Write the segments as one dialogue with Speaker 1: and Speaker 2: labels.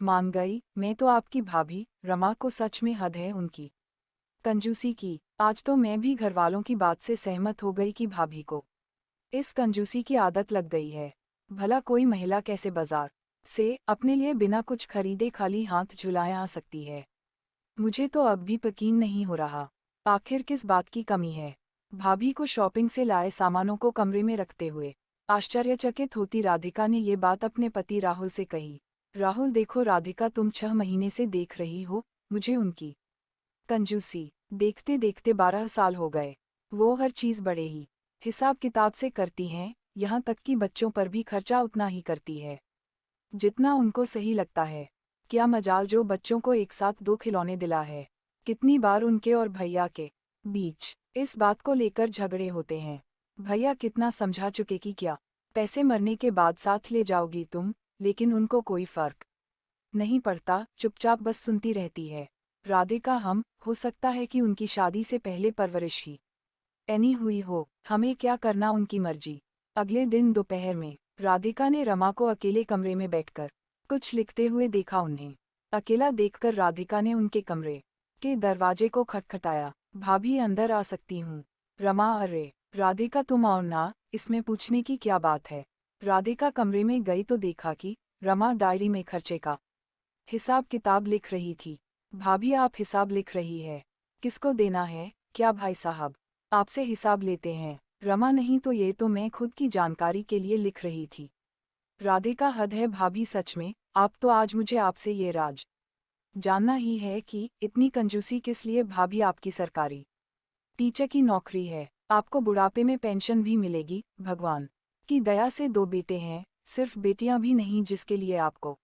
Speaker 1: मान गई, मैं तो आपकी भाभी। रमा को सच में हद है उनकी कंजूसी की। आज तो मैं भी घरवालों की बात से सहमत हो गई कि भाभी को इस कंजूसी की आदत लग गई है। भला कोई महिला कैसे बाजार से अपने लिए बिना कुछ खरीदे खाली हाथ झुलाए आ सकती है। मुझे तो अब भी यकीन नहीं हो रहा, आखिर किस बात की कमी है। भाभी को शॉपिंग से लाए सामानों को कमरे में रखते हुए आश्चर्यचकित होती राधिका ने ये बात अपने पति राहुल से कही। राहुल, देखो राधिका, तुम 6 महीने से देख रही हो मुझे उनकी कंजूसी देखते देखते 12 साल हो गए। वो हर चीज़ बड़े ही हिसाब किताब से करती हैं, यहाँ तक कि बच्चों पर भी खर्चा उतना ही करती है जितना उनको सही लगता है। क्या मजाल जो बच्चों को एक साथ 2 खिलौने दिला है। कितनी बार उनके और भैया के बीच इस बात को लेकर झगड़े होते हैं। भैया कितना समझा चुके कि क्या पैसे मरने के बाद साथ ले जाओगी तुम, लेकिन उनको कोई फर्क नहीं पड़ता, चुपचाप बस सुनती रहती है। राधिका, हम हो सकता है कि उनकी शादी से पहले परवरिश ही ऐनी हुई हो, हमें क्या करना उनकी मर्जी। अगले दिन दोपहर में राधिका ने रमा को अकेले कमरे में बैठकर कुछ लिखते हुए देखा। उन्हें अकेला देखकर राधिका ने उनके कमरे के दरवाजे को खटखटाया। भाभी, अंदर आ सकती हूँ? रमा, अरे राधिका तुम आओ ना, इसमें पूछने की क्या बात है। राधिका कमरे में गई तो देखा कि रमा डायरी में खर्चे का हिसाब किताब लिख रही थी। भाभी, आप हिसाब लिख रही है? किसको देना है? क्या भाई साहब आपसे हिसाब लेते हैं? रमा, नहीं तो ये तो मैं खुद की जानकारी के लिए लिख रही थी। राधिका, हद है भाभी, सच में आप तो आज मुझे आपसे ये राज जानना ही है कि इतनी कंजूसी किस लिए। भाभी, आपकी सरकारी टीचर की नौकरी है, आपको बुढ़ापे में पेंशन भी मिलेगी। भगवान की दया से 2 बेटे हैं, सिर्फ बेटियां भी नहीं जिसके लिए आपको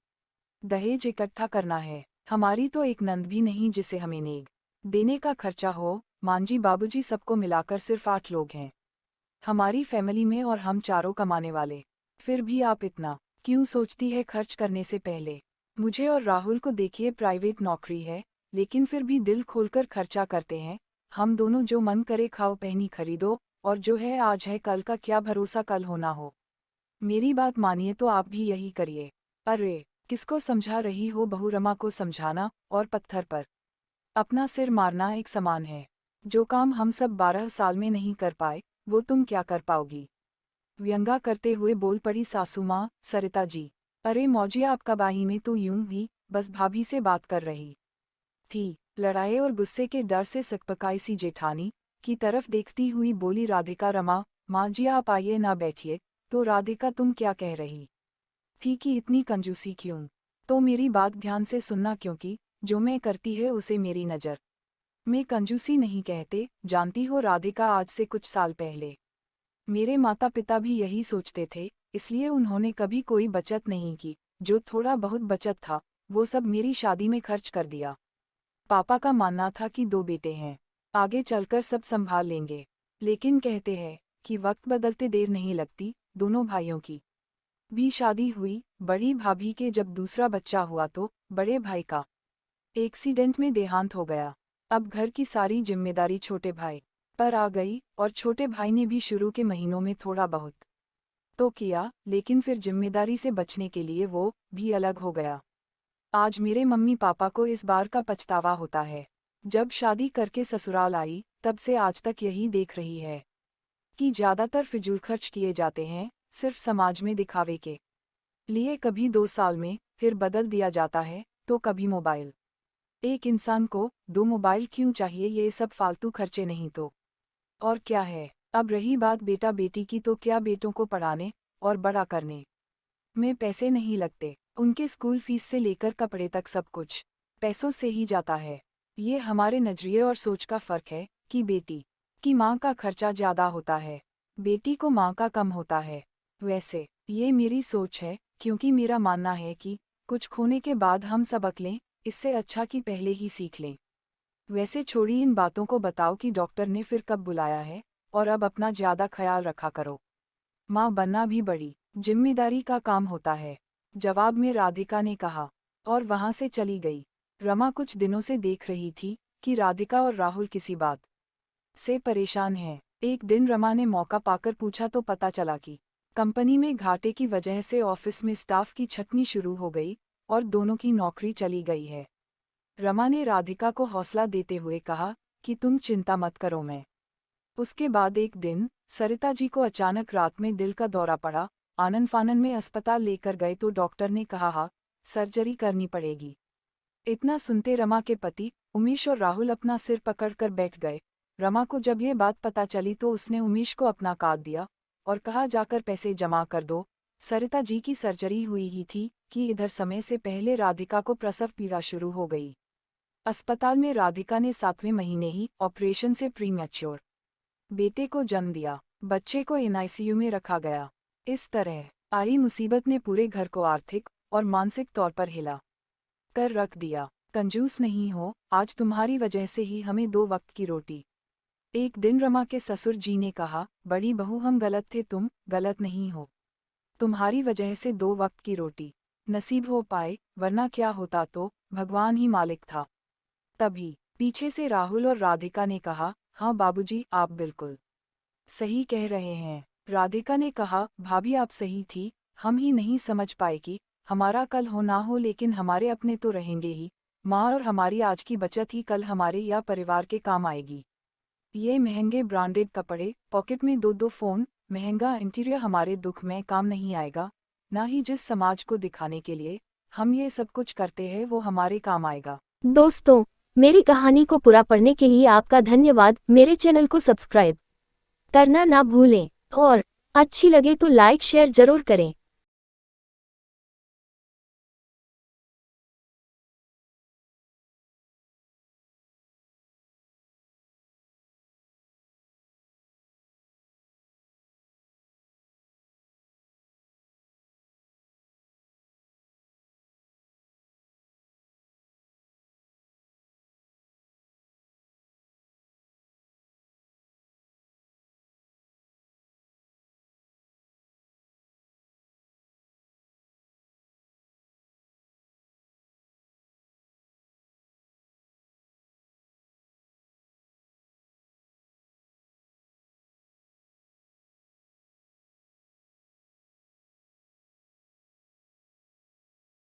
Speaker 1: दहेज इकट्ठा करना है। हमारी तो एक नंद भी नहीं जिसे हमें नेग देने का खर्चा हो। मांजी, बाबूजी, सबको मिलाकर सिर्फ 8 लोग हैं हमारी फैमिली में, और हम चारों कमाने वाले। फिर भी आप इतना क्यों सोचती है खर्च करने से पहले? मुझे और राहुल को देखिए, प्राइवेट नौकरी है, लेकिन फिर भी दिल खोलकर खर्चा करते हैं। हम दोनों जो मन करे खाओ पहनी खरीदो, और जो है आज है, कल का क्या भरोसा कल होना हो। मेरी बात मानिए तो आप भी यही करिए। अरे किसको समझा रही हो बहू? रमा को समझाना और पत्थर पर अपना सिर मारना एक समान है। जो काम हम सब 12 साल में नहीं कर पाए, वो तुम क्या कर पाओगी? व्यंगा करते हुए बोल पड़ी सासू माँ। सरिता जी, अरे मौजिया, आपका बाही में तो यूं ही बस भाभी से बात कर रही थी। लड़ाई और गुस्से के डर से सकपकाई सी जेठानी की तरफ देखती हुई बोली राधिका। रमा, माँ जी आप आइए ना बैठिए। तो राधिका, तुम क्या कह रही थी कि इतनी कंजूसी क्यों? तो मेरी बात ध्यान से सुनना, क्योंकि जो मैं करती है उसे मेरी नज़र में कंजूसी नहीं कहते। जानती हो राधिका, आज से कुछ साल पहले मेरे माता पिता भी यही सोचते थे, इसलिए उन्होंने कभी कोई बचत नहीं की। जो थोड़ा बहुत बचत था वो सब मेरी शादी में खर्च कर दिया। पापा का मानना था कि 2 बेटे हैं, आगे चलकर सब संभाल लेंगे। लेकिन कहते हैं कि वक्त बदलते देर नहीं लगती। दोनों भाइयों की भी शादी हुई। बड़ी भाभी के जब दूसरा बच्चा हुआ तो बड़े भाई का एक्सीडेंट में देहांत हो गया। अब घर की सारी जिम्मेदारी छोटे भाई पर आ गई, और छोटे भाई ने भी शुरू के महीनों में थोड़ा बहुत तो किया, लेकिन फिर जिम्मेदारी से बचने के लिए वो भी अलग हो गया। आज मेरे मम्मी पापा को इस बार का पछतावा होता है। जब शादी करके ससुराल आई तब से आज तक यही देख रही है कि ज़्यादातर फिजूल खर्च किए जाते हैं, सिर्फ समाज में दिखावे के लिए। कभी 2 साल में फिर बदल दिया जाता है, तो कभी मोबाइल। एक इंसान को 2 मोबाइल क्यों चाहिए? ये सब फालतू खर्चे नहीं तो और क्या है। अब रही बात बेटा बेटी की, तो क्या बेटों को पढ़ाने और बड़ा करने में पैसे नहीं लगते? उनके स्कूल फीस से लेकर कपड़े तक सब कुछ पैसों से ही जाता है। ये हमारे नजरिए और सोच का फर्क है कि बेटी की माँ का खर्चा ज़्यादा होता है, बेटी को माँ का कम होता है। वैसे ये मेरी सोच है, क्योंकि मेरा मानना है कि कुछ खोने के बाद हम सबक लें, इससे अच्छा कि पहले ही सीख लें। वैसे छोड़ी इन बातों को, बताओ कि डॉक्टर ने फिर कब बुलाया है? और अब अपना ज़्यादा ख्याल रखा करो। माँ बनना भी बड़ी जिम्मेदारी का काम होता है, जवाब में राधिका ने कहा, और वहां से चली गई। रमा कुछ दिनों से देख रही थी कि राधिका और राहुल किसी बात से परेशान हैं। एक दिन रमा ने मौका पाकर पूछा तो पता चला कि कंपनी में घाटे की वजह से ऑफिस में स्टाफ की छटनी शुरू हो गई। और दोनों की नौकरी चली गई है। रमा ने राधिका को हौसला देते हुए कहा कि तुम चिंता मत करो, मैं। उसके बाद एक दिन सरिता जी को अचानक रात में दिल का दौरा पड़ा। आनन फानन में अस्पताल लेकर गए तो डॉक्टर ने कहा हाँ, सर्जरी करनी पड़ेगी। इतना सुनते रमा के पति उमेश और राहुल अपना सिर पकड़कर बैठ गए। रमा को जब ये बात पता चली तो उसने उमेश को अपना कार्ड दिया और कहा जाकर पैसे जमा कर दो। सरिता जी की सर्जरी हुई ही थी कि इधर समय से पहले राधिका को प्रसव पीड़ा शुरू हो गई। अस्पताल में राधिका ने 7वें महीने ही ऑपरेशन से प्रीमैच्योर बेटे को जन्म दिया। बच्चे को एनआईसीयू में रखा गया। इस तरह आई मुसीबत ने पूरे घर को आर्थिक और मानसिक तौर पर हिला कर रख दिया। कंजूस नहीं हो, आज तुम्हारी वजह से ही हमें 2 वक्त की रोटी। एक दिन रमा के ससुर जी ने कहा, बड़ी बहू हम गलत थे, तुम गलत नहीं हो। तुम्हारी वजह से 2 वक्त की रोटी नसीब हो पाए, वरना क्या होता तो भगवान ही मालिक था। तभी पीछे से राहुल और राधिका ने कहा, हाँ बाबूजी, आप बिल्कुल सही कह रहे हैं। राधिका ने कहा, भाभी आप सही थी, हम ही नहीं समझ पाए कि हमारा कल हो ना हो लेकिन हमारे अपने तो रहेंगे ही। माँ और हमारी आज की बचत ही कल हमारे या परिवार के काम आएगी। ये महंगे ब्रांडेड कपड़े, पॉकेट में 2-2 फोन, महंगा इंटीरियर हमारे दुख में काम नहीं आएगा। ना ही जिस समाज को दिखाने के लिए हम ये सब कुछ करते हैं वो हमारे काम आएगा।
Speaker 2: दोस्तों, मेरी कहानी को पूरा पढ़ने के लिए आपका धन्यवाद। मेरे चैनल को सब्सक्राइब करना ना भूलें और अच्छी लगे तो लाइक शेयर जरूर करें।